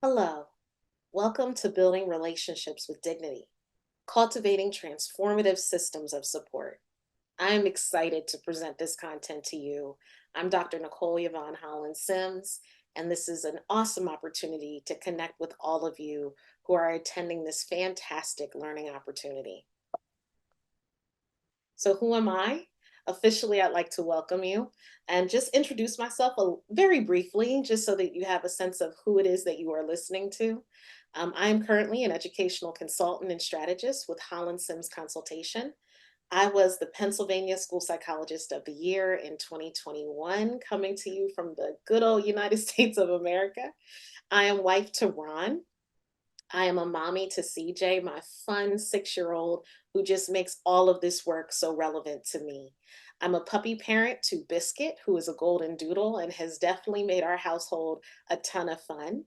Hello, welcome to Building Relationships with Dignity, Cultivating Transformative Systems of Support. I am excited to present this content to you. I'm Dr. Nikole Hollins-Sims, and this is an awesome opportunity to connect with all of you who are attending this fantastic learning opportunity. So who am I? Officially, I'd like to welcome you and just introduce myself very briefly, just so that you have a sense of who it is that you are listening to. I am currently an educational consultant and strategist with Hollins-Sims Consultation. I was the Pennsylvania School Psychologist of the Year in 2021, coming to you from the good old United States of America. I am wife to Ron. I am a mommy to CJ, my fun 6-year-old who just makes all of this work so relevant to me. I'm a puppy parent to Biscuit, who is a golden doodle and has definitely made our household a ton of fun.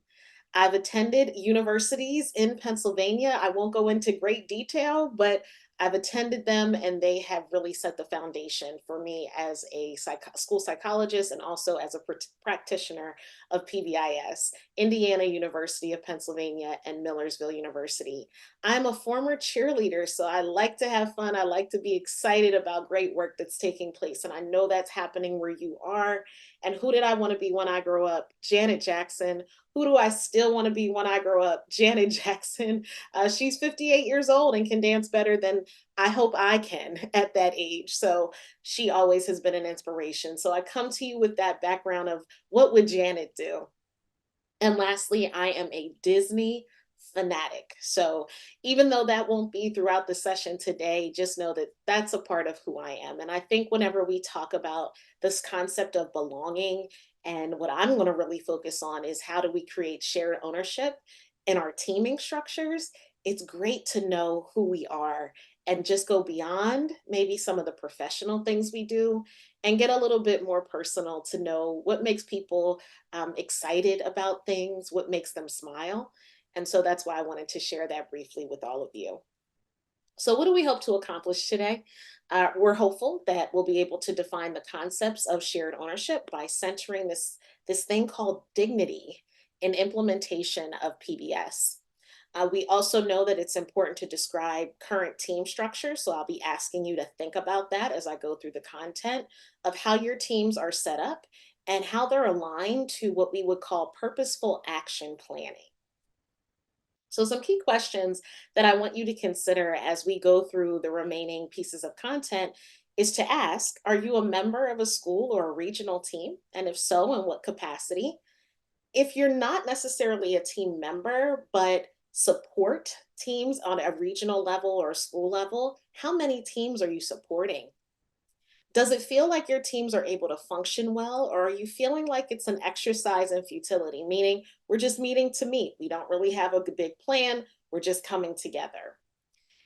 I've attended universities in Pennsylvania. I won't go into great detail, but I've attended them and they have really set the foundation for me as a school psychologist and also as a practitioner of PBIS, Indiana University of Pennsylvania and Millersville University. I'm a former cheerleader, so I like to have fun. I like to be excited about great work that's taking place. And I know that's happening where you are. And who did I want to be when I grow up? Janet Jackson. Who do I still want to be when I grow up? Janet Jackson. She's 58 years old and can dance better than I hope I can at that age. So she always has been an inspiration. So I come to you with that background of what would Janet do? And lastly, I am a Disney fanatic. So even though that won't be throughout the session today, just know that that's a part of who I am. And I think whenever we talk about this concept of belonging, and what I'm going to really focus on is how do we create shared ownership in our teaming structures, it's great to know who we are and just go beyond maybe some of the professional things we do and get a little bit more personal to know what makes people excited about things, what makes them smile. And so that's why I wanted to share that briefly with all of you. So, what do we hope to accomplish today? We're hopeful that we'll be able to define the concepts of shared ownership by centering this thing called dignity in implementation of PBS. We also know that it's important to describe current team structure. So I'll be asking you to think about that as I go through the content of how your teams are set up and how they're aligned to what we would call purposeful action planning. So, some key questions that I want you to consider as we go through the remaining pieces of content is to ask: are you a member of a school or a regional team? And if so, in what capacity? If you're not necessarily a team member, but support teams on a regional level or a school level, how many teams are you supporting? Does it feel like your teams are able to function well, or are you feeling like it's an exercise in futility, meaning we're just meeting to meet? We don't really have a big plan, we're just coming together.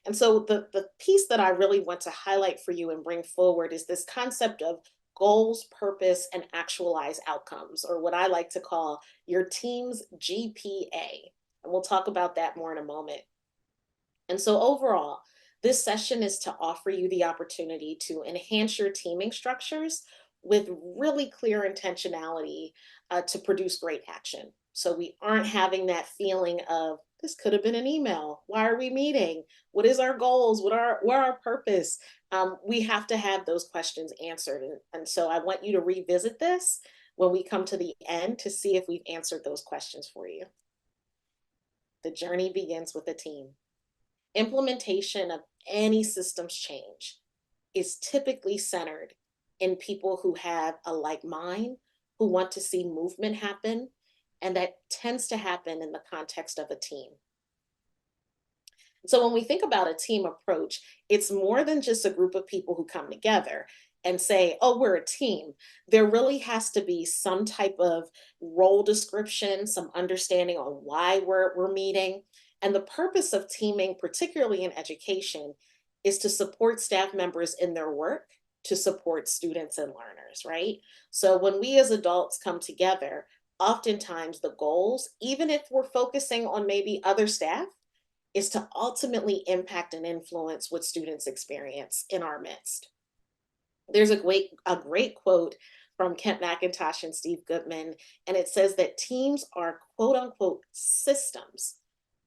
And so the piece that I really want to highlight for you and bring forward is this concept of goals, purpose, and actualized outcomes, or what I like to call your team's GPA. And we'll talk about that more in a moment. And so overall, this session is to offer you the opportunity to enhance your teaming structures with really clear intentionality to produce great action. So we aren't having that feeling of this could have been an email. Why are we meeting? What is our goals? What are our purpose? We have to have those questions answered. And so I want you to revisit this when we come to the end to see if we've answered those questions for you. The journey begins with a team. Implementation of any systems change is typically centered in people who have a like mind, who want to see movement happen, and that tends to happen in the context of a team. So when we think about a team approach, it's more than just a group of people who come together and say, oh, we're a team. There really has to be some type of role description, some understanding on why we're meeting. And the purpose of teaming, particularly in education, is to support staff members in their work, to support students and learners, right? So when we as adults come together, oftentimes the goals, even if we're focusing on maybe other staff, is to ultimately impact and influence what students experience in our midst. There's a great quote from Kent McIntosh and Steve Goodman. And it says that teams are quote unquote systems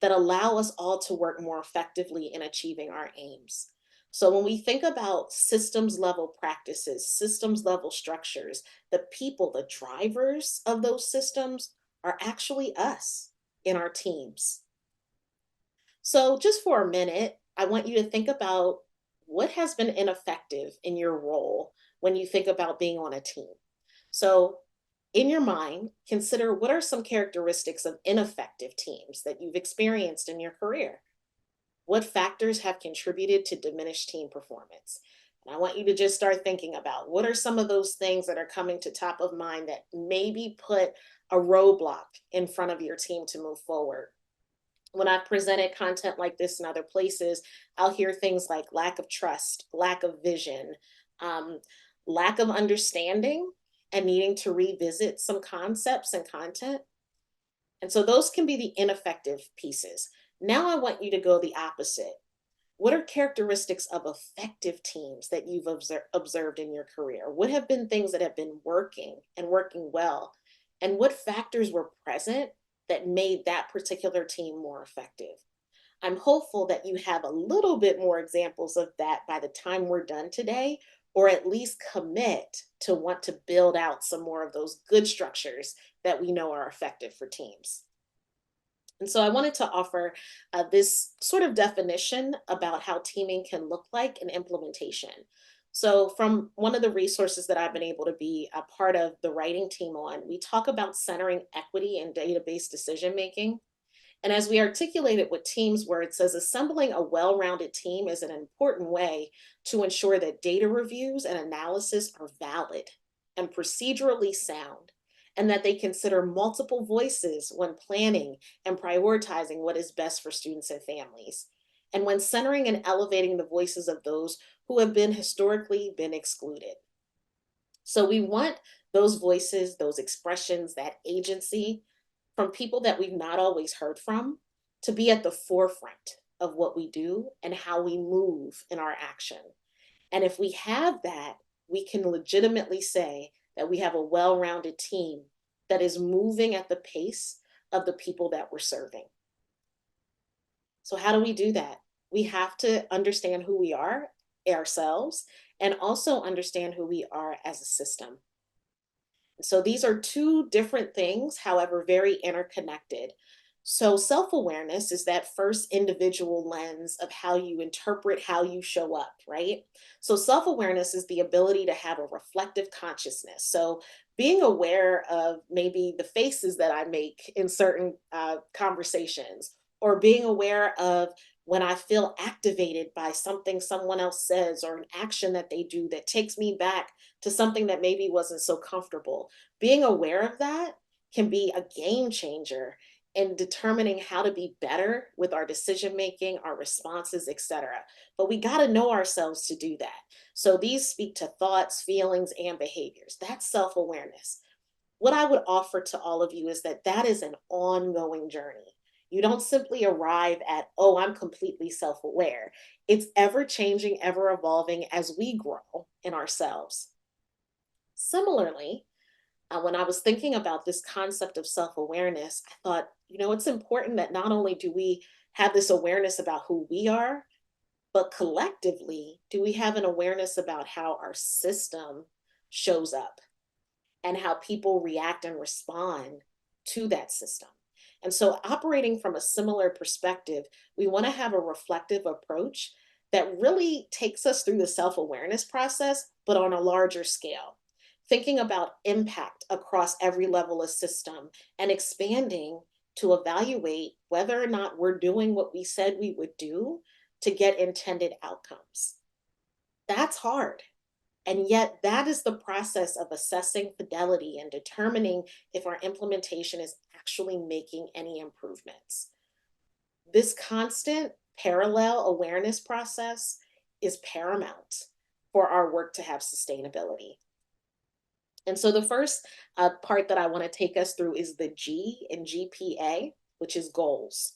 that allow us all to work more effectively in achieving our aims. So when we think about systems level practices, systems level structures, the people, the drivers of those systems are actually us in our teams. So just for a minute, I want you to think about what has been ineffective in your role when you think about being on a team. So in your mind, consider what are some characteristics of ineffective teams that you've experienced in your career? What factors have contributed to diminished team performance? And I want you to just start thinking about what are some of those things that are coming to top of mind that maybe put a roadblock in front of your team to move forward. When I've presented content like this in other places, I'll hear things like lack of trust, lack of vision, um, lack of understanding, and needing to revisit some concepts and content. And so those can be the ineffective pieces. Now I want you to go the opposite. What are characteristics of effective teams that you've observed in your career? What have been things that have been working and working well? And what factors were present that made that particular team more effective? I'm hopeful that you have a little bit more examples of that by the time we're done today, or at least commit to want to build out some more of those good structures that we know are effective for teams. And so I wanted to offer this sort of definition about how teaming can look like in implementation. So from one of the resources that I've been able to be a part of the writing team on, we talk about centering equity in database decision making. And as we articulate it with teams, where it says assembling a well-rounded team is an important way to ensure that data reviews and analysis are valid and procedurally sound, and that they consider multiple voices when planning and prioritizing what is best for students and families, and when centering and elevating the voices of those who have been historically been excluded. So we want those voices, those expressions, that agency from people that we've not always heard from to be at the forefront of what we do and how we move in our action. And if we have that, we can legitimately say that we have a well rounded team that is moving at the pace of the people that we're serving. So, how do we do that? We have to understand who we are ourselves and also understand who we are as a system. So these are two different things, however, very interconnected. So self awareness is that first individual lens of how you interpret how you show up, right? So self awareness is the ability to have a reflective consciousness. So being aware of maybe the faces that I make in certain conversations, or being aware of when I feel activated by something someone else says or an action that they do that takes me back to something that maybe wasn't so comfortable. Being aware of that can be a game changer in determining how to be better with our decision making, our responses, etc. But we got to know ourselves to do that. So these speak to thoughts, feelings, and behaviors. That's self awareness. What I would offer to all of you is that that is an ongoing journey. You don't simply arrive at, oh, I'm completely self aware. It's ever changing, ever evolving as we grow in ourselves. Similarly, when I was thinking about this concept of self awareness, I thought, it's important that not only do we have this awareness about who we are, but collectively, do we have an awareness about how our system shows up and how people react and respond to that system? And so, operating from a similar perspective, we want to have a reflective approach that really takes us through the self awareness process, but on a larger scale. Thinking about impact across every level of system and expanding to evaluate whether or not we're doing what we said we would do to get intended outcomes. That's hard. And yet, that is the process of assessing fidelity and determining if our implementation is actually making any improvements. This constant parallel awareness process is paramount for our work to have sustainability. And so the first part that I want to take us through is the G in GPA, which is goals.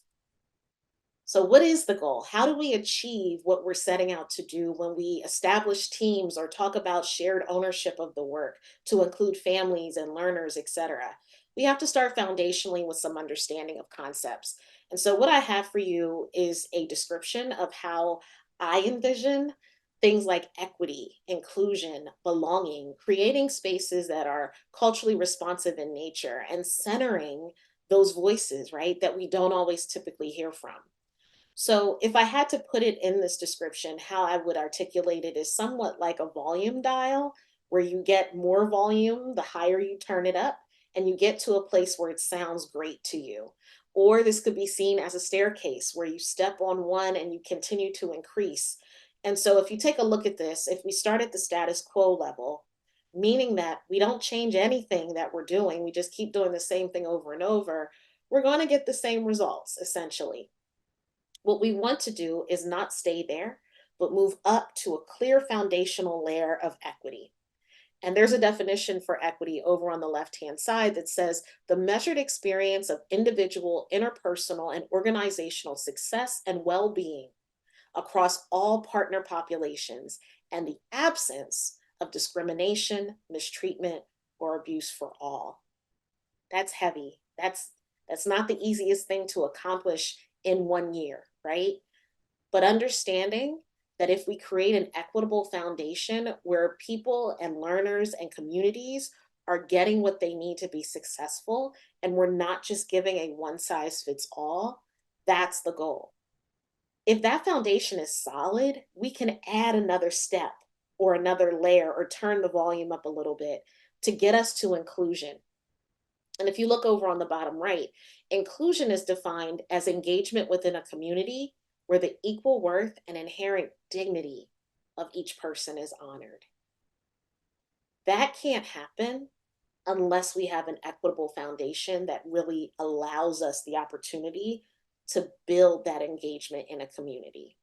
So, what is the goal? How do we achieve what we're setting out to do when we establish teams or talk about shared ownership of the work to include families and learners, etc.? We have to start foundationally with some understanding of concepts. And so, what I have for you is a description of how I envision things like equity, inclusion, belonging, creating spaces that are culturally responsive in nature, and centering those voices, right, that we don't always typically hear from. So, if I had to put it in this description, how I would articulate it is somewhat like a volume dial, where you get more volume the higher you turn it up, and you get to a place where it sounds great to you. Or this could be seen as a staircase where you step on one and you continue to increase. And so, if you take a look at this, if we start at the status quo level, meaning that we don't change anything that we're doing, we just keep doing the same thing over and over, we're going to get the same results essentially. What we want to do is not stay there, but move up to a clear foundational layer of equity. And there's a definition for equity over on the left hand side that says the measured experience of individual, interpersonal, and organizational success and well being across all partner populations and the absence of discrimination, mistreatment, or abuse for all. That's heavy. That's not the easiest thing to accomplish in 1 year, right? But understanding that if we create an equitable foundation where people and learners and communities are getting what they need to be successful, and we're not just giving a one size fits all, that's the goal. If that foundation is solid, we can add another step or another layer or turn the volume up a little bit to get us to inclusion. And if you look over on the bottom right, inclusion is defined as engagement within a community where the equal worth and inherent dignity of each person is honored. That can't happen unless we have an equitable foundation that really allows us the opportunity to build that engagement in a community.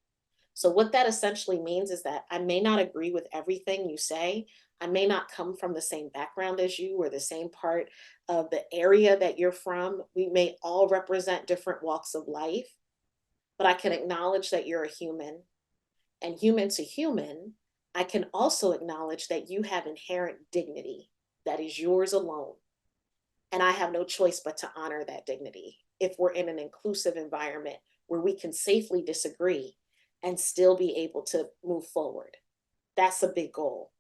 So, what that essentially means is that I may not agree with everything you say. I may not come from the same background as you or the same part of the area that you're from. We may all represent different walks of life, but I can acknowledge that you're a human. And human to human, I can also acknowledge that you have inherent dignity that is yours alone. And I have no choice but to honor that dignity if we're in an inclusive environment where we can safely disagree and still be able to move forward. That's a big goal.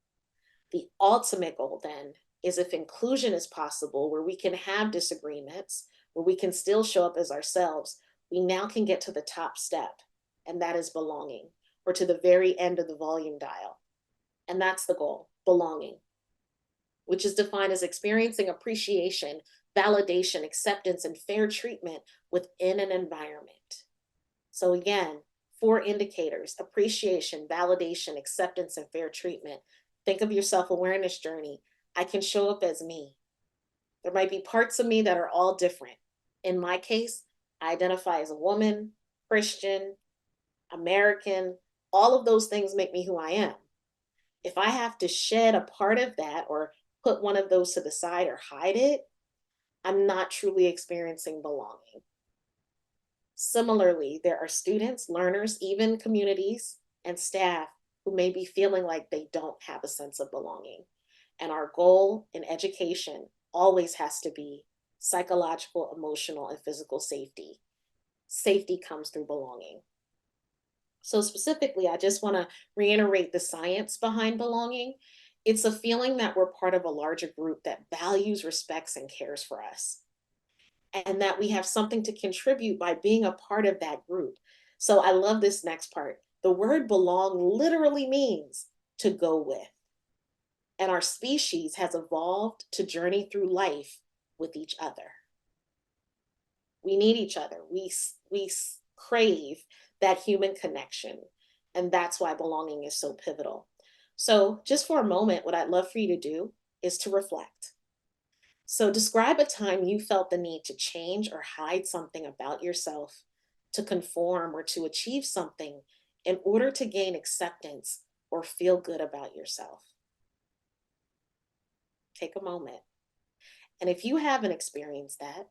The ultimate goal then is if inclusion is possible, where we can have disagreements, where we can still show up as ourselves, we now can get to the top step, and that is belonging, or to the very end of the volume dial. And that's the goal, belonging, which is defined as experiencing appreciation, validation, acceptance, and fair treatment within an environment. So, again, 4 indicators: appreciation, validation, acceptance, and fair treatment. Think of your self awareness journey. I can show up as me. There might be parts of me that are all different. In my case, I identify as a woman, Christian, American. All of those things make me who I am. If I have to shed a part of that or put one of those to the side or hide it, I'm not truly experiencing belonging. Similarly, there are students, learners, even communities and staff who may be feeling like they don't have a sense of belonging. And our goal in education always has to be psychological, emotional, and physical safety. Safety comes through belonging. So, specifically, I just want to reiterate the science behind belonging. It's a feeling that we're part of a larger group that values, respects, and cares for us, and that we have something to contribute by being a part of that group. So I love this next part. The word belong literally means to go with. And our species has evolved to journey through life with each other. We need each other. We crave that human connection. And that's why belonging is so pivotal. So, just for a moment, what I'd love for you to do is to reflect. So, describe a time you felt the need to change or hide something about yourself, to conform, or to achieve something in order to gain acceptance or feel good about yourself. Take a moment. And if you haven't experienced that,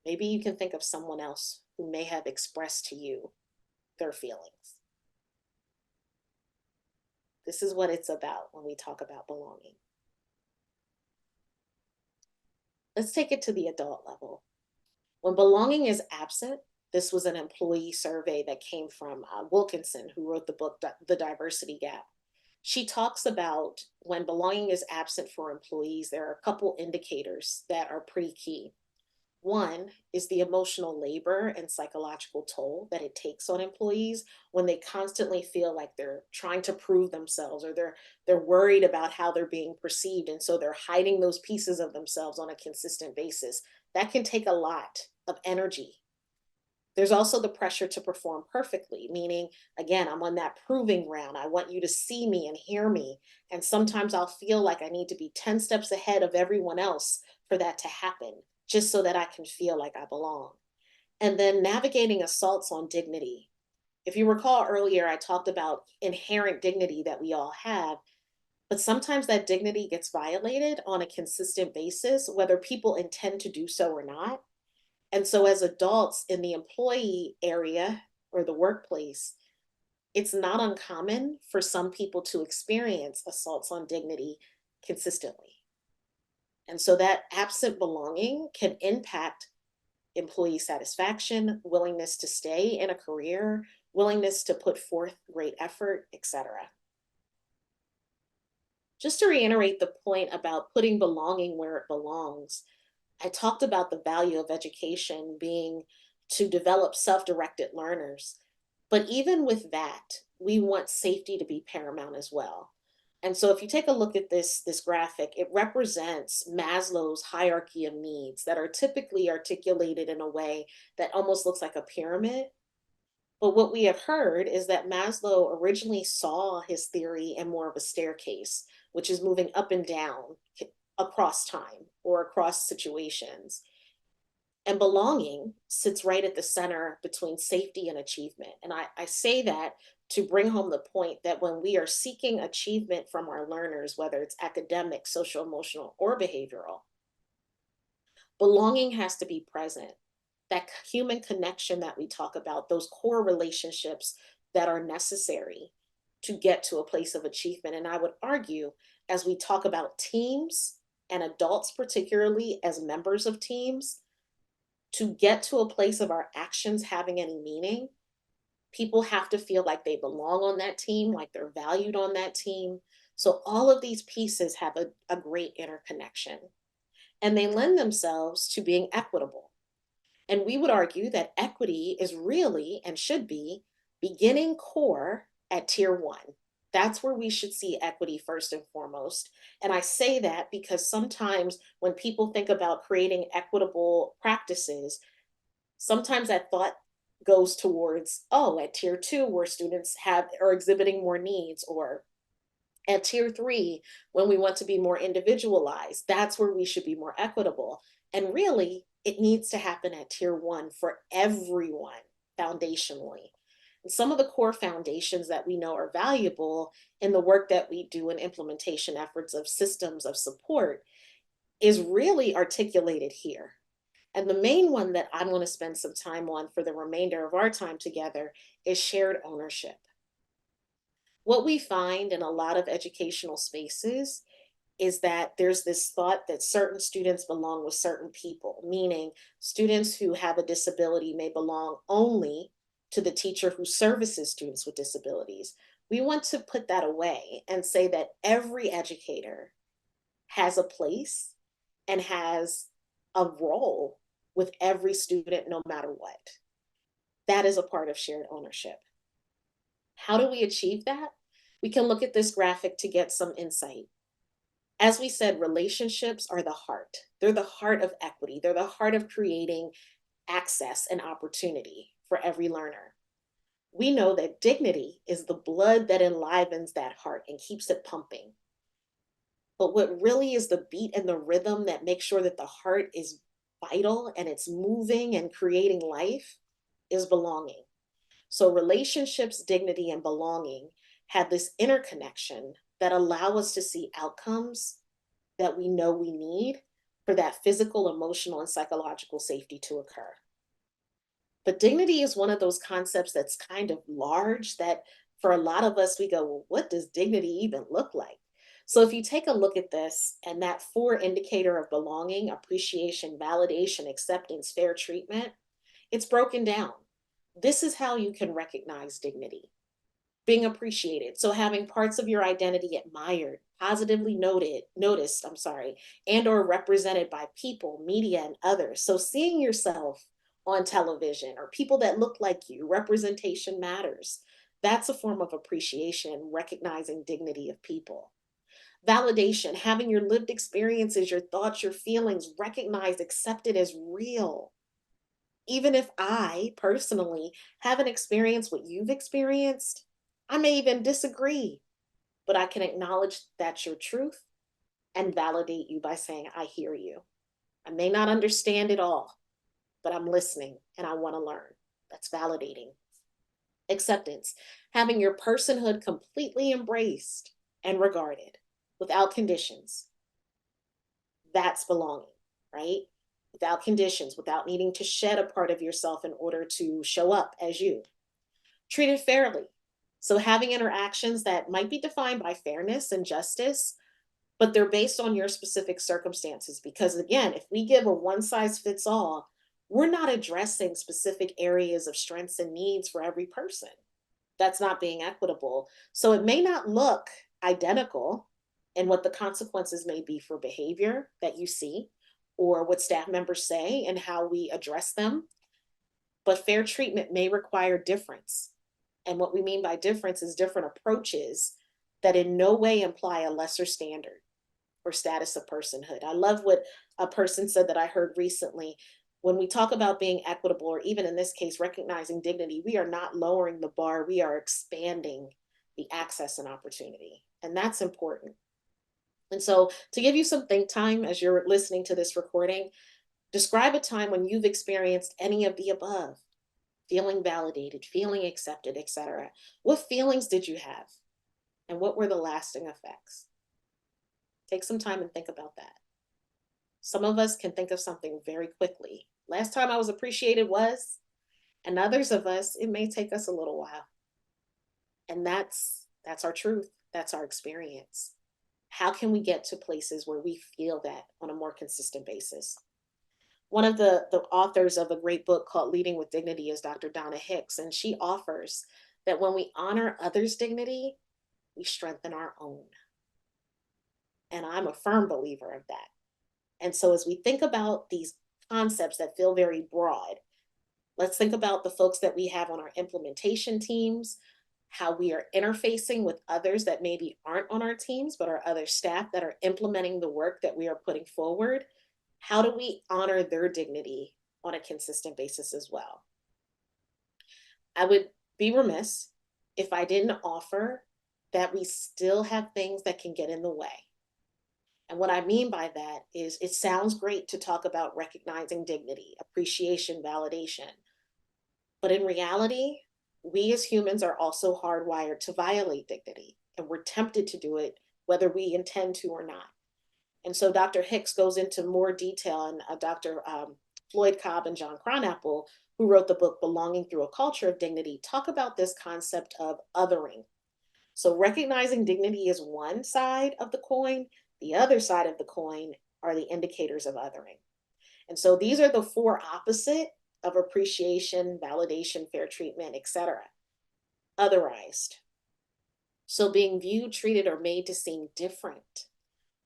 maybe you can think of someone else who may have expressed to you their feelings. This is what it's about when we talk about belonging. Let's take it to the adult level. When belonging is absent, this was an employee survey that came from Wilkinson, who wrote the book, The Diversity Gap. She talks about when belonging is absent for employees, there are a couple indicators that are pretty key. One is the emotional labor and psychological toll that it takes on employees when they constantly feel like they're trying to prove themselves, or they're worried about how they're being perceived, and so they're hiding those pieces of themselves on a consistent basis. That can take a lot of energy. There's also the pressure to perform perfectly, meaning, again, I'm on that proving ground. I want you to see me and hear me. And sometimes I'll feel like I need to be 10 steps ahead of everyone else for that to happen, just so that I can feel like I belong. And then navigating assaults on dignity. If you recall earlier, I talked about inherent dignity that we all have, but sometimes that dignity gets violated on a consistent basis, whether people intend to do so or not. And so, as adults in the employee area or the workplace, it's not uncommon for some people to experience assaults on dignity consistently. And so, that absent belonging can impact employee satisfaction, willingness to stay in a career, willingness to put forth great effort, etc. Just to reiterate the point about putting belonging where it belongs, I talked about the value of education being to develop self-directed learners. But even with that, we want safety to be paramount as well. And so if you take a look at this graphic, it represents Maslow's hierarchy of needs that are typically articulated in a way that almost looks like a pyramid. But what we have heard is that Maslow originally saw his theory in more of a staircase, which is moving up and down across time or across situations. And belonging sits right at the center between safety and achievement. And I say that to bring home the point that when we are seeking achievement from our learners, whether it's academic, social, emotional, or behavioral, belonging has to be present. That human connection that we talk about, those core relationships that are necessary to get to a place of achievement. And I would argue, as we talk about teams and adults, particularly as members of teams, to get to a place of our actions having any meaning, people have to feel like they belong on that team, like they're valued on that team. So all of these pieces have a great interconnection, and they lend themselves to being equitable. And we would argue that equity is really and should be beginning core at tier one. That's where we should see equity first and foremost. And I say that because sometimes when people think about creating equitable practices, sometimes that thought goes towards, oh, at tier two, where students are exhibiting more needs, or at tier three, when we want to be more individualized, that's where we should be more equitable. And really, it needs to happen at tier one for everyone foundationally. And some of the core foundations that we know are valuable in the work that we do in implementation efforts of systems of support is really articulated here. And the main one that I'm going to spend some time on for the remainder of our time together is shared ownership. What we find in a lot of educational spaces is that there's this thought that certain students belong with certain people, meaning students who have a disability may belong only to the teacher who services students with disabilities. We want to put that away and say that every educator has a place and has a role with every student, no matter what. That is a part of shared ownership. How do we achieve that? We can look at this graphic to get some insight. As we said, relationships are the heart. They're the heart of equity. They're the heart of creating access and opportunity for every learner. We know that dignity is the blood that enlivens that heart and keeps it pumping. But what really is the beat and the rhythm that makes sure that the heart is vital and it's moving and creating life is belonging. So relationships, dignity, and belonging have this interconnection that allow us to see outcomes that we know we need for that physical, emotional, and psychological safety to occur. But dignity is one of those concepts that's kind of large that for a lot of us, we go, well, what does dignity even look like? So if you take a look at this and that four indicator of belonging, appreciation, validation, acceptance, fair treatment, it's broken down. This is how you can recognize dignity: being appreciated. So having parts of your identity admired, positively noticed, and or represented by people, media, and others. So seeing yourself on television or people that look like you, representation matters. That's a form of appreciation, recognizing dignity of people. Validation, having your lived experiences, your thoughts, your feelings recognized, accepted as real. Even if I personally haven't experienced what you've experienced, I may even disagree, but I can acknowledge that's your truth and validate you by saying, I hear you. I may not understand it all, but I'm listening and I want to learn. That's validating. Acceptance, having your personhood completely embraced and regarded without conditions. That's belonging, right? Without conditions, without needing to shed a part of yourself in order to show up as you. Treated fairly. So having interactions that might be defined by fairness and justice, but they're based on your specific circumstances. Because again, if we give a one size fits all, we're not addressing specific areas of strengths and needs for every person. That's not being equitable. So it may not look identical in what the consequences may be for behavior that you see or what staff members say and how we address them. But fair treatment may require difference. And what we mean by difference is different approaches that in no way imply a lesser standard or status of personhood. I love what a person said that I heard recently. When we talk about being equitable, or even in this case, recognizing dignity, we are not lowering the bar, we are expanding the access and opportunity. And that's important. And so, to give you some think time as you're listening to this recording, describe a time when you've experienced any of the above: feeling validated, feeling accepted, etc. What feelings did you have? And what were the lasting effects? Take some time and think about that. Some of us can think of something very quickly. Last time I was appreciated was, and others of us, it may take us a little while. And that's our truth. That's our experience. How can we get to places where we feel that on a more consistent basis? One of the authors of a great book called Leading with Dignity is Dr. Donna Hicks, and she offers that when we honor others' dignity, we strengthen our own. And I'm a firm believer of that. And so as we think about these concepts that feel very broad, let's think about the folks that we have on our implementation teams, how we are interfacing with others that maybe aren't on our teams, but are other staff that are implementing the work that we are putting forward. How do we honor their dignity on a consistent basis as well? I would be remiss if I didn't offer that we still have things that can get in the way. And what I mean by that is it sounds great to talk about recognizing dignity, appreciation, validation. But in reality, we as humans are also hardwired to violate dignity, and we're tempted to do it whether we intend to or not. And so Dr. Hicks goes into more detail, and Dr. Floyd Cobb and John Cronapple, who wrote the book Belonging Through a Culture of Dignity, talk about this concept of othering. So recognizing dignity is one side of the coin. The other side of the coin are the indicators of othering. And so these are the four opposite of appreciation, validation, fair treatment, etc. Otherized. So being viewed, treated, or made to seem different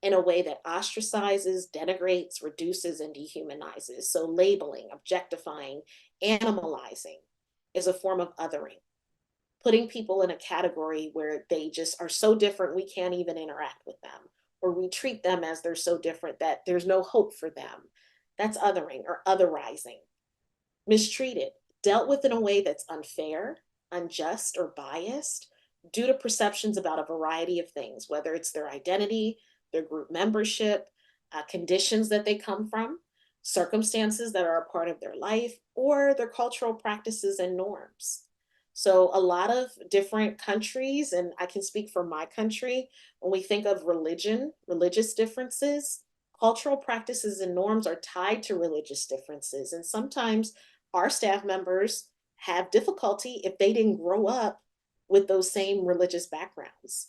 in a way that ostracizes, denigrates, reduces, and dehumanizes. So labeling, objectifying, animalizing is a form of othering. Putting people in a category where they just are so different we can't even interact with them, or we treat them as they're so different that there's no hope for them. That's othering or otherizing. Mistreated, dealt with in a way that's unfair, unjust, or biased due to perceptions about a variety of things, whether it's their identity, their group membership, conditions that they come from, circumstances that are a part of their life, or their cultural practices and norms. So a lot of different countries, and I can speak for my country, when we think of religion, religious differences, cultural practices and norms are tied to religious differences. And sometimes Our staff members have difficulty if they didn't grow up with those same religious backgrounds.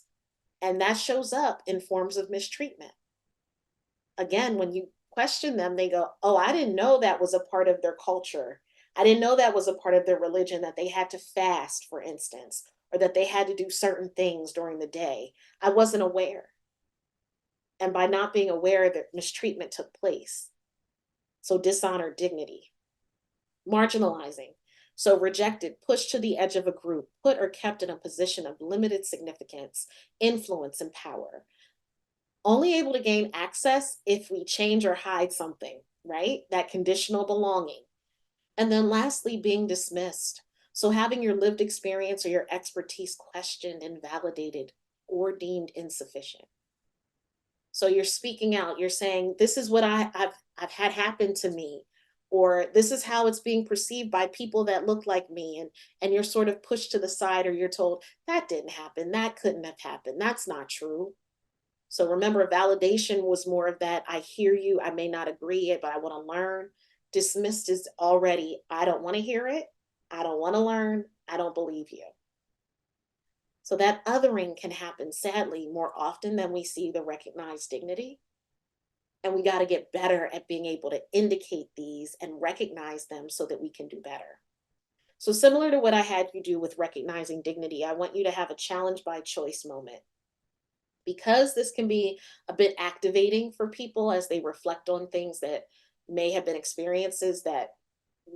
And that shows up in forms of mistreatment. Again, when you question them, they go, "Oh, I didn't know that was a part of their culture. I didn't know that was a part of their religion, that they had to fast, for instance, or that they had to do certain things during the day. I wasn't aware." And by not being aware that mistreatment took place. So dishonor dignity, marginalizing. So rejected, pushed to the edge of a group, put or kept in a position of limited significance, influence, and power. Only able to gain access if we change or hide something, right? That conditional belonging. And then lastly, being dismissed. So having your lived experience or your expertise questioned, invalidated, or deemed insufficient. So you're speaking out, you're saying, this is what I've had happen to me, or this is how it's being perceived by people that look like me. And you're sort of pushed to the side, or you're told, that didn't happen, that couldn't have happened, that's not true. So remember, validation was more of that, I hear you, I may not agree, but I want to learn. Dismissed is already, I don't want to hear it, I don't want to learn, I don't believe you. So that othering can happen, sadly, more often than we see the recognized dignity. And we got to get better at being able to indicate these and recognize them so that we can do better. So, similar to what I had you do with recognizing dignity, I want you to have a challenge by choice moment. Because this can be a bit activating for people as they reflect on things that may have been experiences that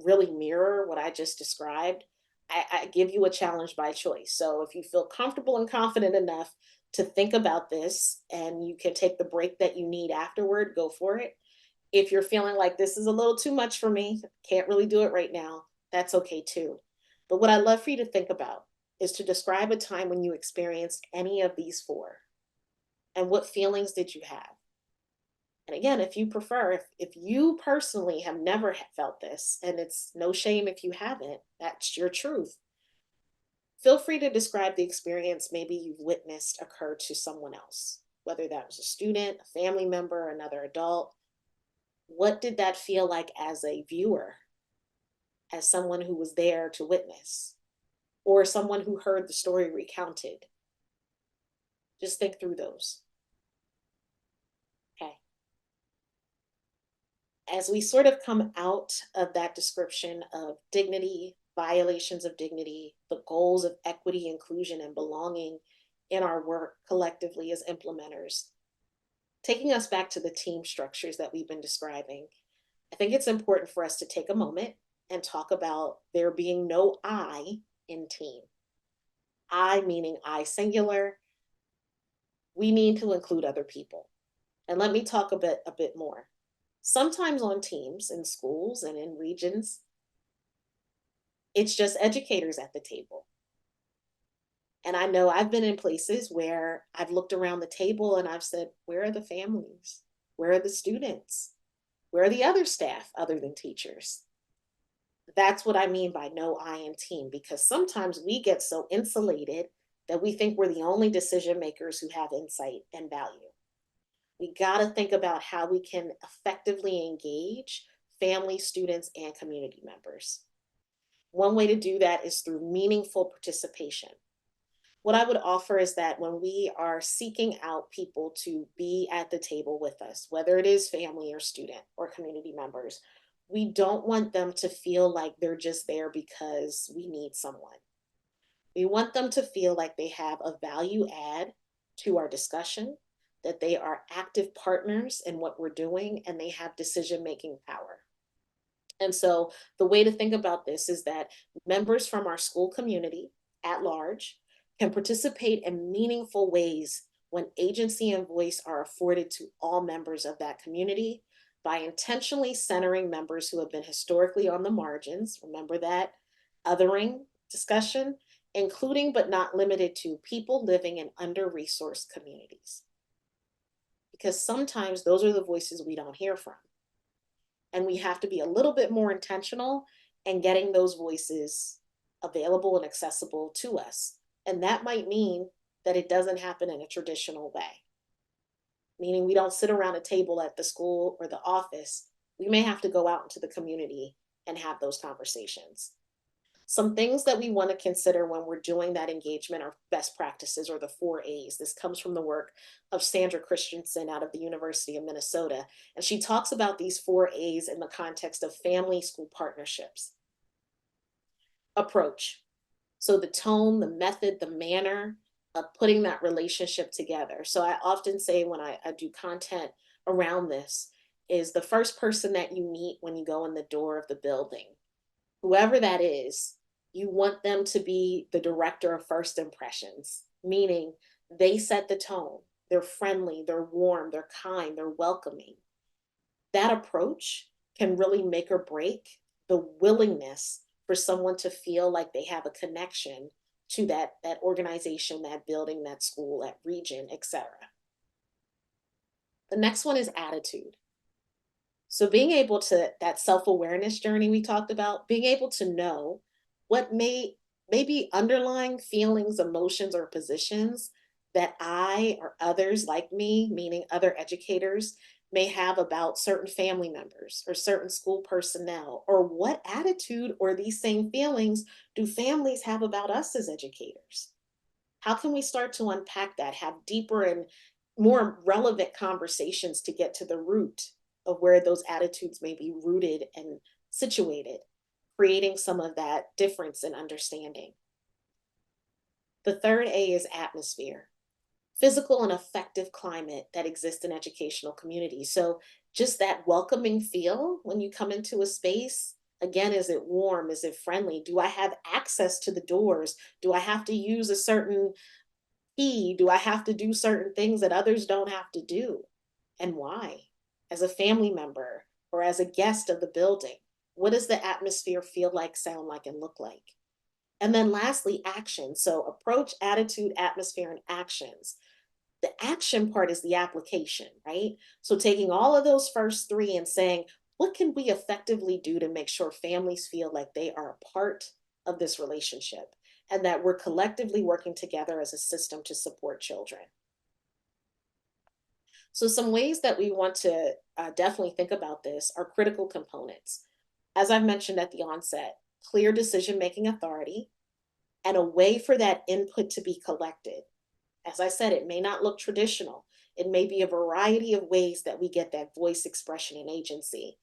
really mirror what I just described, I give you a challenge by choice. So if you feel comfortable and confident enough to think about this and you can take the break that you need afterward, go for it. If you're feeling like this is a little too much for me, can't really do it right now, that's okay too. But what I'd love for you to think about is to describe a time when you experienced any of these four, and what feelings did you have? And again, if you prefer, if you personally have never felt this, and it's no shame if you haven't, that's your truth. Feel free to describe the experience maybe you've witnessed occur to someone else, whether that was a student, a family member, another adult. What did that feel like as a viewer, as someone who was there to witness, or someone who heard the story recounted? Just think through those. Okay. As we sort of come out of that description of dignity, violations of dignity, the goals of equity, inclusion, and belonging in our work collectively as implementers, taking us back to the team structures that we've been describing, I think it's important for us to take a moment and talk about there being no I in team. I meaning I singular. We need to include other people. And let me talk a bit more. Sometimes on teams in schools and in regions, it's just educators at the table. And I know I've been in places where I've looked around the table and I've said, where are the families? Where are the students? Where are the other staff other than teachers? That's what I mean by no I in team, because sometimes we get so insulated that we think we're the only decision makers who have insight and value. We got to think about how we can effectively engage families, students, and community members. One way to do that is through meaningful participation. What I would offer is that when we are seeking out people to be at the table with us, whether it is family or student or community members, we don't want them to feel like they're just there because we need someone. We want them to feel like they have a value add to our discussion, that they are active partners in what we're doing, and they have decision-making power. And so the way to think about this is that members from our school community at large can participate in meaningful ways when agency and voice are afforded to all members of that community by intentionally centering members who have been historically on the margins. Remember that othering discussion, including but not limited to people living in under-resourced communities. Because sometimes those are the voices we don't hear from. And we have to be a little bit more intentional in getting those voices available and accessible to us. And that might mean that it doesn't happen in a traditional way, meaning we don't sit around a table at the school or the office. We may have to go out into the community and have those conversations. Some things that we want to consider when we're doing that engagement are best practices, or the 4 A's. This comes from the work of Sandra Christensen out of the University of Minnesota. And she talks about these 4 A's in the context of family school partnerships. Approach. So the tone, the method, the manner of putting that relationship together. So I often say when I do content around this is the first person that you meet when you go in the door of the building, whoever that is, you want them to be the director of first impressions, meaning they set the tone. They're friendly, they're warm, they're kind, they're welcoming. That approach can really make or break the willingness for someone to feel like they have a connection to that organization, that building, that school, that region, etc. The next one is attitude. So being able to, that self-awareness journey we talked about, being able to know what may be underlying feelings, emotions, or positions that I or others like me, meaning other educators, may have about certain family members or certain school personnel, or what attitude or these same feelings do families have about us as educators? How can we start to unpack that, have deeper and more relevant conversations to get to the root of where those attitudes may be rooted and situated, creating some of that difference in understanding? The third A is atmosphere, physical and effective climate that exists in educational communities. So just that welcoming feel when you come into a space. Again, is it warm? Is it friendly? Do I have access to the doors? Do I have to use a certain key? Do I have to do certain things that others don't have to do? And why? As a family member or as a guest of the building, what does the atmosphere feel like, sound like, and look like? And then lastly, action. So approach, attitude, atmosphere, and actions. The action part is the application, right? So taking all of those first three and saying, what can we effectively do to make sure families feel like they are a part of this relationship and that we're collectively working together as a system to support children? So some ways that we want to definitely think about this are critical components. As I've mentioned at the onset, clear decision-making authority and a way for that input to be collected. As I said, it may not look traditional. It may be a variety of ways that we get that voice, expression, and agency.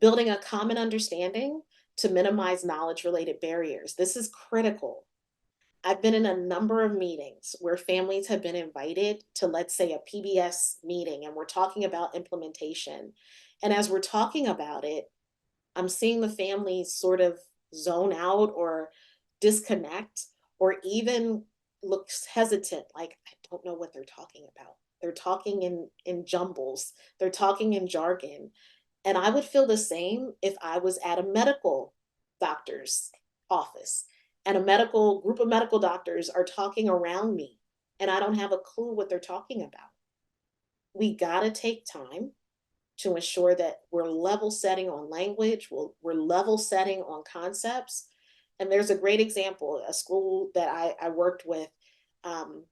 Building a common understanding to minimize knowledge-related barriers. This is critical. I've been in a number of meetings where families have been invited to, let's say, a PBS meeting, and we're talking about implementation. And as we're talking about it, I'm seeing the families sort of zone out or disconnect, or even looks hesitant, like, I don't know what they're talking about. They're talking in jumbles, they're talking in jargon. And I would feel the same if I was at a medical doctor's office and a medical group of medical doctors are talking around me and I don't have a clue what they're talking about. We got to take time to ensure that we're level setting on language, we're level setting on concepts. And there's a great example, a school that I worked with. Um,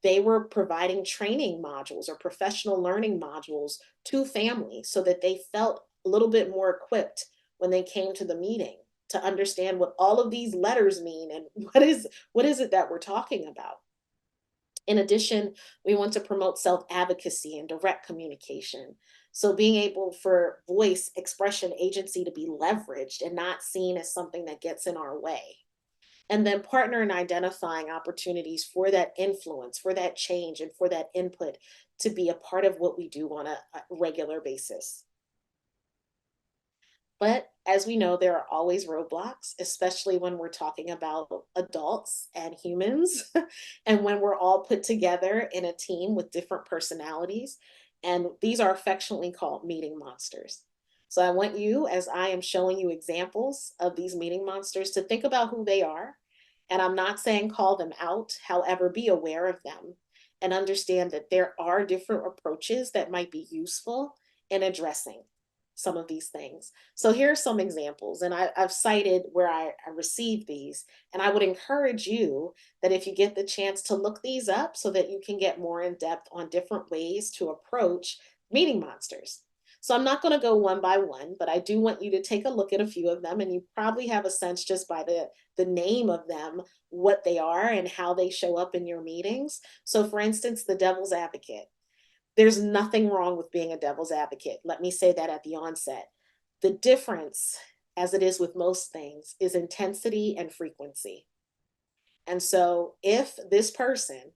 they were providing training modules or professional learning modules to families so that they felt a little bit more equipped when they came to the meeting to understand what all of these letters mean and what is it that we're talking about. In addition, we want to promote self-advocacy and direct communication. So being able for voice, expression, agency to be leveraged and not seen as something that gets in our way. And then partner in identifying opportunities for that influence, for that change, and for that input to be a part of what we do on a regular basis. But as we know, there are always roadblocks, especially when we're talking about adults and humans, and when we're all put together in a team with different personalities. And these are affectionately called meeting monsters. So I want you, as I am showing you examples of these meeting monsters, to think about who they are. And I'm not saying call them out, however, be aware of them and understand that there are different approaches that might be useful in addressing some of these things. So here are some examples, and I've cited where I received these, and I would encourage you that if you get the chance to look these up so that you can get more in depth on different ways to approach meeting monsters. So I'm not going to go one by one, but I do want you to take a look at a few of them, and you probably have a sense just by the name of them, what they are and how they show up in your meetings. So for instance, the devil's advocate. There's nothing wrong with being a devil's advocate. Let me say that at the onset. The difference, as it is with most things, is intensity and frequency. And so if this person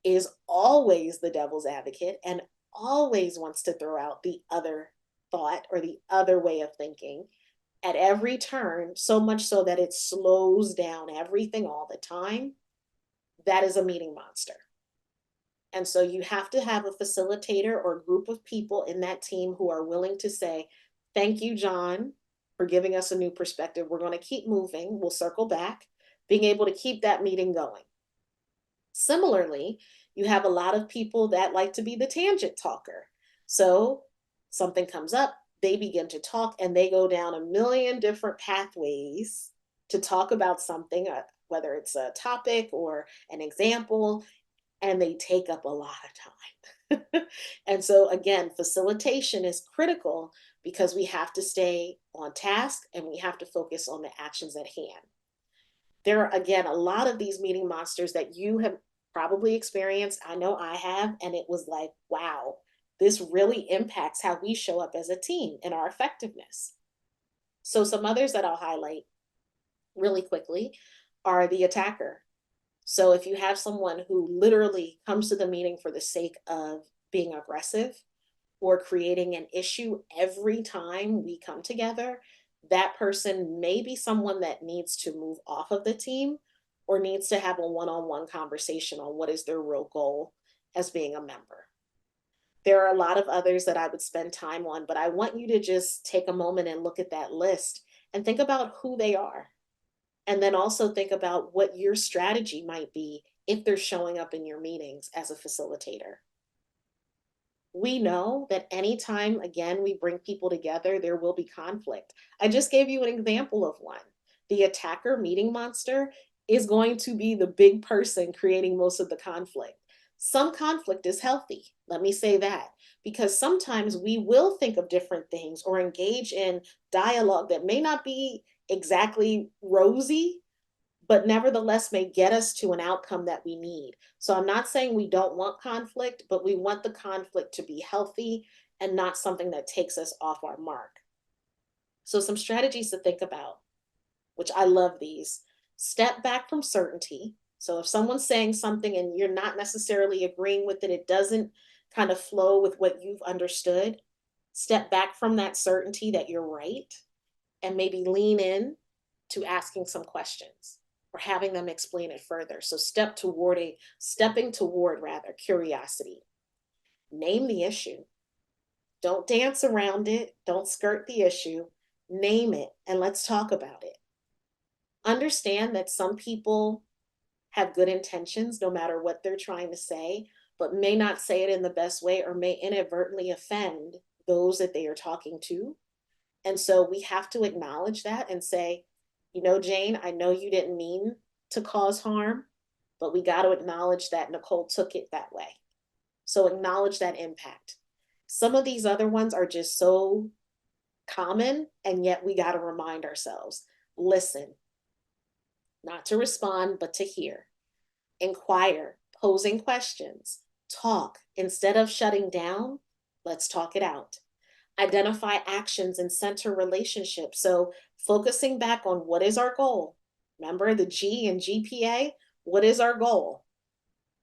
is always the devil's advocate and always wants to throw out the other thought or the other way of thinking at every turn, so much so that it slows down everything all the time, that is a meeting monster. And so you have to have a facilitator or group of people in that team who are willing to say, thank you, John, for giving us a new perspective. We're going to keep moving. We'll circle back, being able to keep that meeting going. Similarly, you have a lot of people that like to be the tangent talker. So something comes up, they begin to talk, and they go down a million different pathways to talk about something, whether it's a topic or an example, and they take up a lot of time. And so, again, facilitation is critical because we have to stay on task and we have to focus on the actions at hand. There are, again, a lot of these meeting monsters that you have probably experienced. I know I have, and it was like, wow, this really impacts how we show up as a team and our effectiveness. So, some others that I'll highlight really quickly are the attacker. So if you have someone who literally comes to the meeting for the sake of being aggressive or creating an issue every time we come together, that person may be someone that needs to move off of the team or needs to have a one-on-one conversation on what is their real goal as being a member. There are a lot of others that I would spend time on, but I want you to just take a moment and look at that list and think about who they are. And then also think about what your strategy might be if they're showing up in your meetings as a facilitator. We know that anytime, again, we bring people together, there will be conflict. I just gave you an example of one. The attacker meeting monster is going to be the big person creating most of the conflict. Some conflict is healthy. Let me say that, because sometimes we will think of different things or engage in dialogue that may not be exactly rosy, but nevertheless may get us to an outcome that we need. So I'm not saying we don't want conflict, but we want the conflict to be healthy and not something that takes us off our mark. So some strategies to think about, which I love these. Step back from certainty. So if someone's saying something and you're not necessarily agreeing with it, it doesn't kind of flow with what you've understood, step back from that certainty that you're right and maybe lean in to asking some questions or having them explain it further. So stepping toward rather curiosity. Name the issue. Don't dance around it. Don't skirt the issue. Name it and let's talk about it. Understand that some people have good intentions no matter what they're trying to say, but may not say it in the best way or may inadvertently offend those that they are talking to. And so we have to acknowledge that and say, you know, Jane, I know you didn't mean to cause harm, but we got to acknowledge that Nikole took it that way. So acknowledge that impact. Some of these other ones are just so common, and yet we got to remind ourselves, listen, not to respond, but to hear, inquire, posing questions, talk. Instead of shutting down, let's talk it out. Identify actions and center relationships. So focusing back on what is our goal. Remember the G and GPA? What is our goal?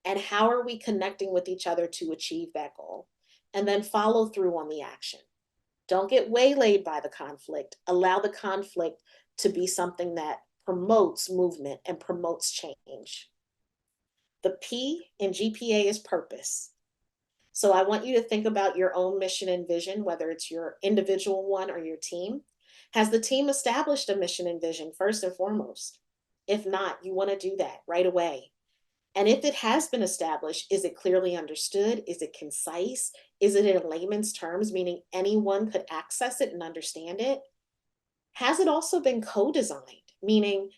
And how are we connecting with each other to achieve that goal? And then follow through on the action. Don't get waylaid by the conflict. Allow the conflict to be something that promotes movement and promotes change. The P in GPA is purpose. So I want you to think about your own mission and vision, whether it's your individual one or your team. Has the team established a mission and vision first and foremost? If not, you want to do that right away. And if it has been established, is it clearly understood? Is it concise? Is it in layman's terms, meaning anyone could access it and understand it? Has it also been co-designed, meaning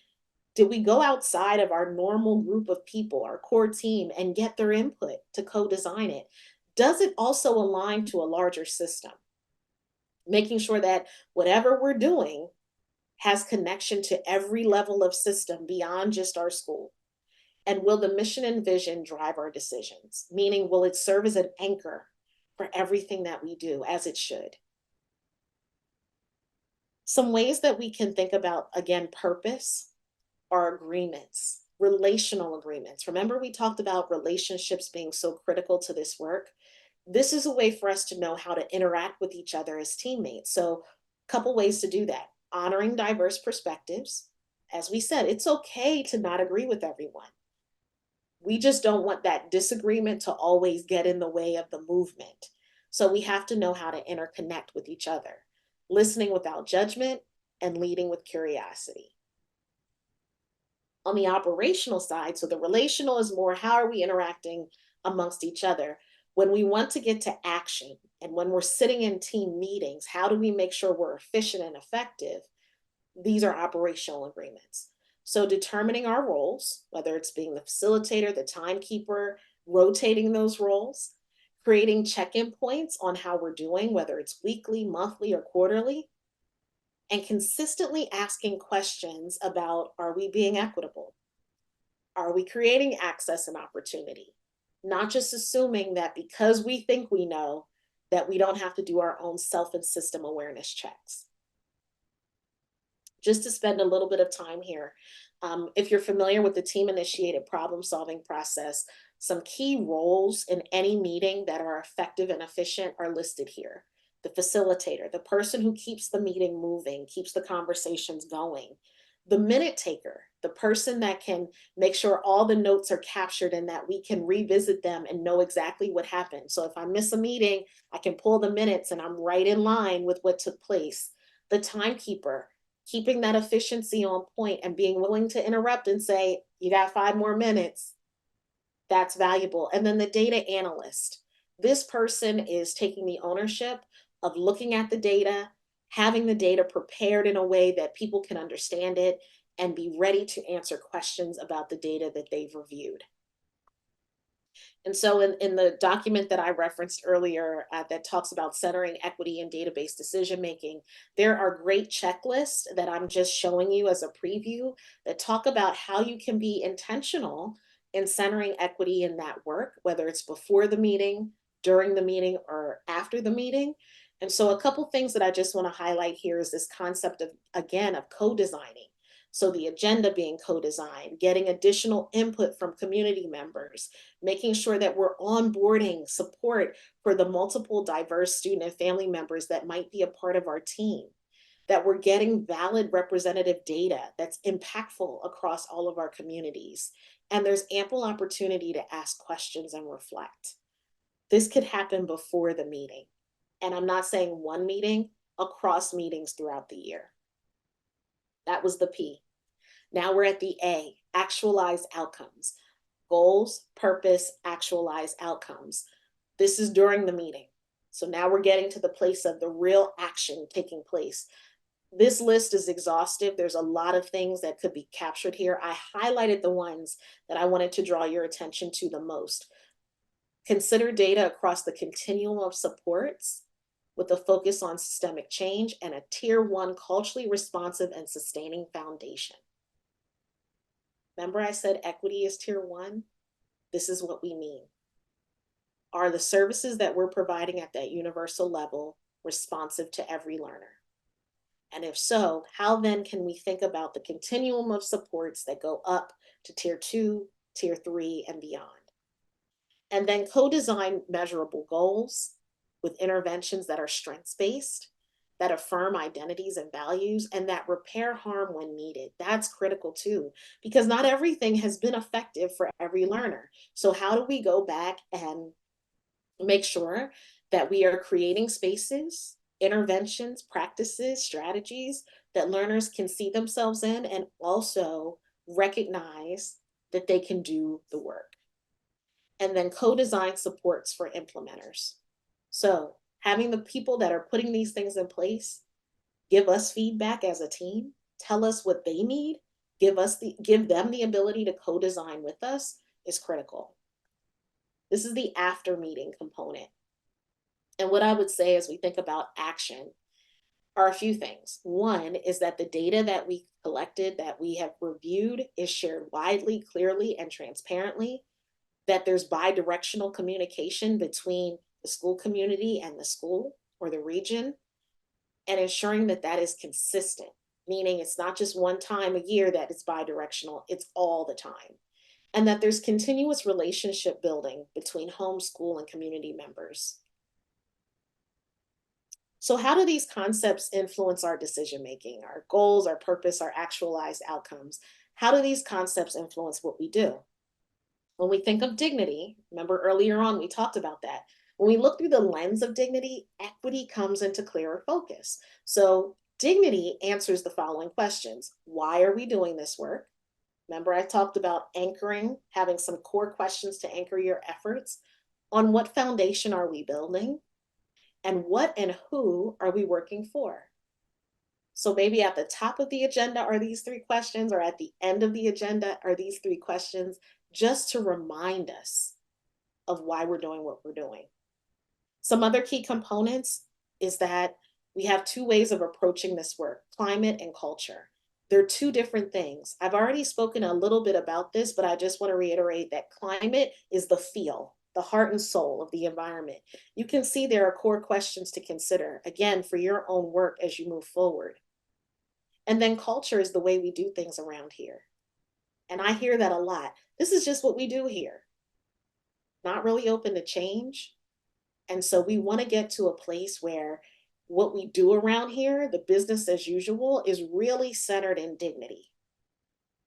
did we go outside of our normal group of people, our core team, and get their input to co-design it? Does it also align to a larger system? making sure that whatever we're doing has connection to every level of system beyond just our school. And will the mission and vision drive our decisions? Meaning, will it serve as an anchor for everything that we do, as it should? Some ways that we can think about, again, purpose are agreements, relational agreements. Remember, we talked about relationships being so critical to this work. This is a way for us to know how to interact with each other as teammates. So, a couple ways to do that: honoring diverse perspectives. As we said, it's okay to not agree with everyone. We just don't want that disagreement to always get in the way of the movement. So we have to know how to interconnect with each other, listening without judgment and leading with curiosity. On the operational side, so the relational is more how are we interacting amongst each other? When we want to get to action and when we're sitting in team meetings, how do we make sure we're efficient and effective? These are operational agreements. So determining our roles, whether it's being the facilitator, the timekeeper, rotating those roles, creating check-in points on how we're doing, whether it's weekly, monthly, or quarterly, and consistently asking questions about, are we being equitable? Are we creating access and opportunity? Not just assuming that because we think we know, that we don't have to do our own self and system awareness checks. Just to spend a little bit of time here. If you're familiar with the team initiated problem solving process, some key roles in any meeting that are effective and efficient are listed here. The facilitator, the person who keeps the meeting moving, keeps the conversations going. The minute taker, the person that can make sure all the notes are captured and that we can revisit them and know exactly what happened. So if I miss a meeting, I can pull the minutes and I'm right in line with what took place. The timekeeper, keeping that efficiency on point and being willing to interrupt and say, you got 5 more minutes. That's valuable. And then the data analyst. This person is taking the ownership of looking at the data, having the data prepared in a way that people can understand it and be ready to answer questions about the data that they've reviewed. And so in the document that I referenced earlier that talks about centering equity in database decision-making, there are great checklists that I'm just showing you as a preview that talk about how you can be intentional in centering equity in that work, whether it's before the meeting, during the meeting, or after the meeting. And so a couple things that I just want to highlight here is this concept of, again, of co-designing. So the agenda being co-designed, getting additional input from community members, making sure that we're onboarding support for the multiple diverse student and family members that might be a part of our team, that we're getting valid representative data that's impactful across all of our communities. And there's ample opportunity to ask questions and reflect. This could happen before the meeting. And I'm not saying one meeting, across meetings throughout the year. That was the P. Now we're at the A, actualize outcomes. Goals, purpose, actualize outcomes. This is during the meeting. So now we're getting to the place of the real action taking place. This list is exhaustive. There's a lot of things that could be captured here. I highlighted the ones that I wanted to draw your attention to the most. Consider data across the continuum of supports with a focus on systemic change and a tier 1 culturally responsive and sustaining foundation. Remember I said equity is tier 1? This is what we mean. Are the services that we're providing at that universal level responsive to every learner? And if so, how then can we think about the continuum of supports that go up to tier 2, tier 3, and beyond? And then co-design measurable goals with interventions that are strengths-based, that affirm identities and values, and that repair harm when needed. That's critical too, because not everything has been effective for every learner. So how do we go back and make sure that we are creating spaces, interventions, practices, strategies that learners can see themselves in and also recognize that they can do the work? And then co-design supports for implementers. So having the people that are putting these things in place give us feedback as a team, tell us what they need, give them the ability to co-design with us is critical. This is the after meeting component. And what I would say as we think about action are a few things. One is that the data that we collected, that we have reviewed, is shared widely, clearly, and transparently, that there's bi-directional communication between the school community and the school or the region, and ensuring that that is consistent, meaning it's not just one time a year that it's bi-directional, it's all the time. And that there's continuous relationship building between home, school, and community members. So, how do these concepts influence our decision making, our goals, our purpose, our actualized outcomes? How do these concepts influence what we do? When we think of dignity, remember earlier on we talked about that. When we look through the lens of dignity, equity comes into clearer focus. So, dignity answers the following questions: why are we doing this work? Remember, I talked about anchoring, having some core questions to anchor your efforts. On what foundation are we building? And what and who are we working for? So maybe at the top of the agenda are these three questions, or at the end of the agenda are these three questions, just to remind us of why we're doing what we're doing. Some other key components is that we have two ways of approaching this work: climate and culture. They're two different things. I've already spoken a little bit about this, but I just want to reiterate that climate is the feel, the heart and soul of the environment. You can see there are core questions to consider, again, for your own work as you move forward. And then culture is the way we do things around here. And I hear that a lot. This is just what we do here. Not really open to change. And so we want to get to a place where what we do around here, the business as usual, is really centered in dignity,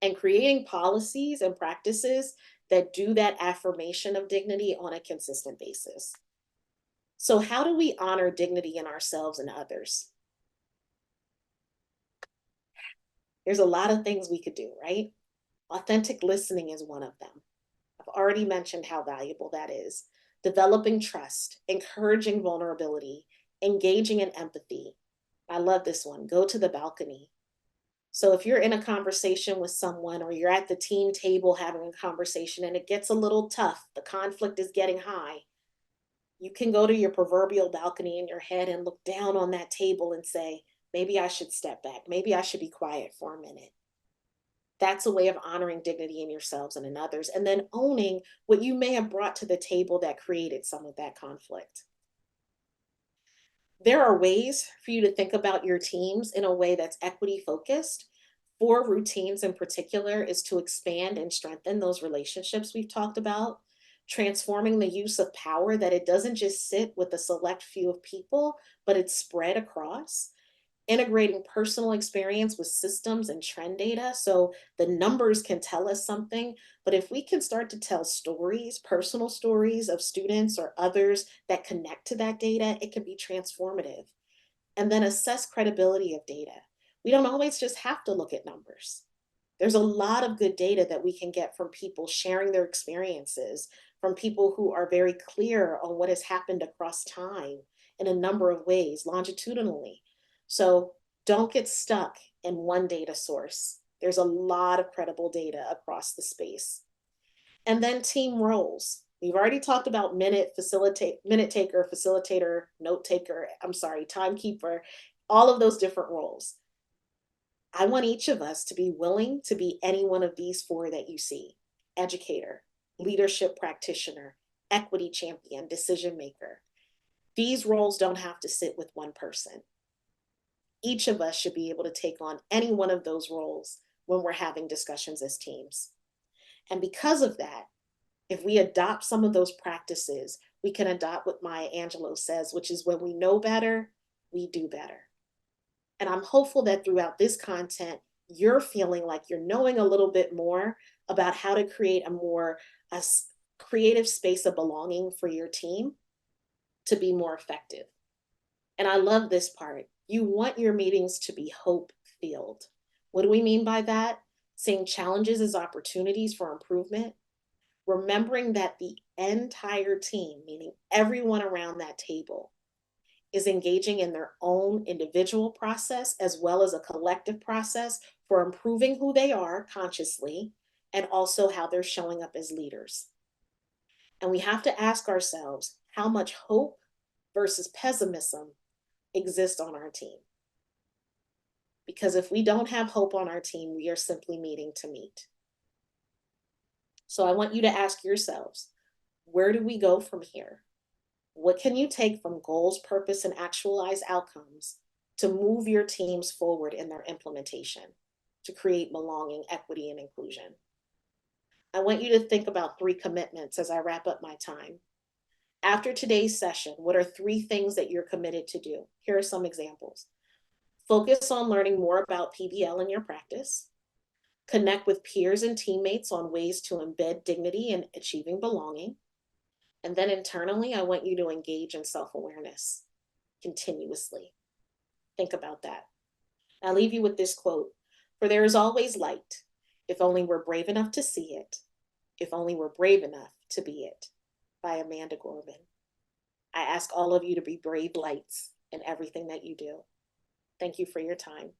and creating policies and practices that do that affirmation of dignity on a consistent basis. So, how do we honor dignity in ourselves and others? There's a lot of things we could do, right? Authentic listening is one of them. I've already mentioned how valuable that is. Developing trust, encouraging vulnerability, engaging in empathy. I love this one. Go to the balcony. So if you're in a conversation with someone, or you're at the team table having a conversation and it gets a little tough, the conflict is getting high, you can go to your proverbial balcony in your head and look down on that table and say, maybe I should step back. Maybe I should be quiet for a minute. That's a way of honoring dignity in yourselves and in others, and then owning what you may have brought to the table that created some of that conflict. There are ways for you to think about your teams in a way that's equity focused. For routines in particular is to expand and strengthen those relationships we've talked about, transforming the use of power, that it doesn't just sit with a select few of people, but it's spread across, integrating personal experience with systems and trend data. So the numbers can tell us something, but if we can start to tell stories, personal stories of students or others that connect to that data, it can be transformative. And then assess credibility of data. We don't always just have to look at numbers. There's a lot of good data that we can get from people sharing their experiences, from people who are very clear on what has happened across time in a number of ways, longitudinally. So don't get stuck in one data source. There's a lot of credible data across the space. And then team roles. We've already talked about minute taker, facilitator, note taker, I'm sorry, timekeeper, all of those different roles. I want each of us to be willing to be any one of these four that you see: educator, leadership practitioner, equity champion, decision maker. These roles don't have to sit with one person. Each of us should be able to take on any one of those roles when we're having discussions as teams. And because of that, if we adopt some of those practices, we can adopt what Maya Angelou says, which is when we know better, we do better. And I'm hopeful that throughout this content, you're feeling like you're knowing a little bit more about how to create a creative space of belonging for your team to be more effective. And I love this part. You want your meetings to be hope filled. What do we mean by that? Seeing challenges as opportunities for improvement, remembering that the entire team, meaning everyone around that table, is engaging in their own individual process as well as a collective process for improving who they are consciously, and also how they're showing up as leaders. And we have to ask ourselves how much hope versus pessimism exists on our team. Because if we don't have hope on our team, we are simply meeting to meet. So I want you to ask yourselves, where do we go from here? What can you take from goals, purpose, and actualized outcomes to move your teams forward in their implementation to create belonging, equity, and inclusion? I want you to think about 3 commitments as I wrap up my time. After today's session, what are 3 things that you're committed to do? Here are some examples. Focus on learning more about PBL in your practice. Connect with peers and teammates on ways to embed dignity and achieving belonging. And then internally, I want you to engage in self-awareness continuously. Think about that. I'll leave you with this quote: "For there is always light, if only we're brave enough to see it, if only we're brave enough to be it," by Amanda Gorman. I ask all of you to be brave lights in everything that you do. Thank you for your time.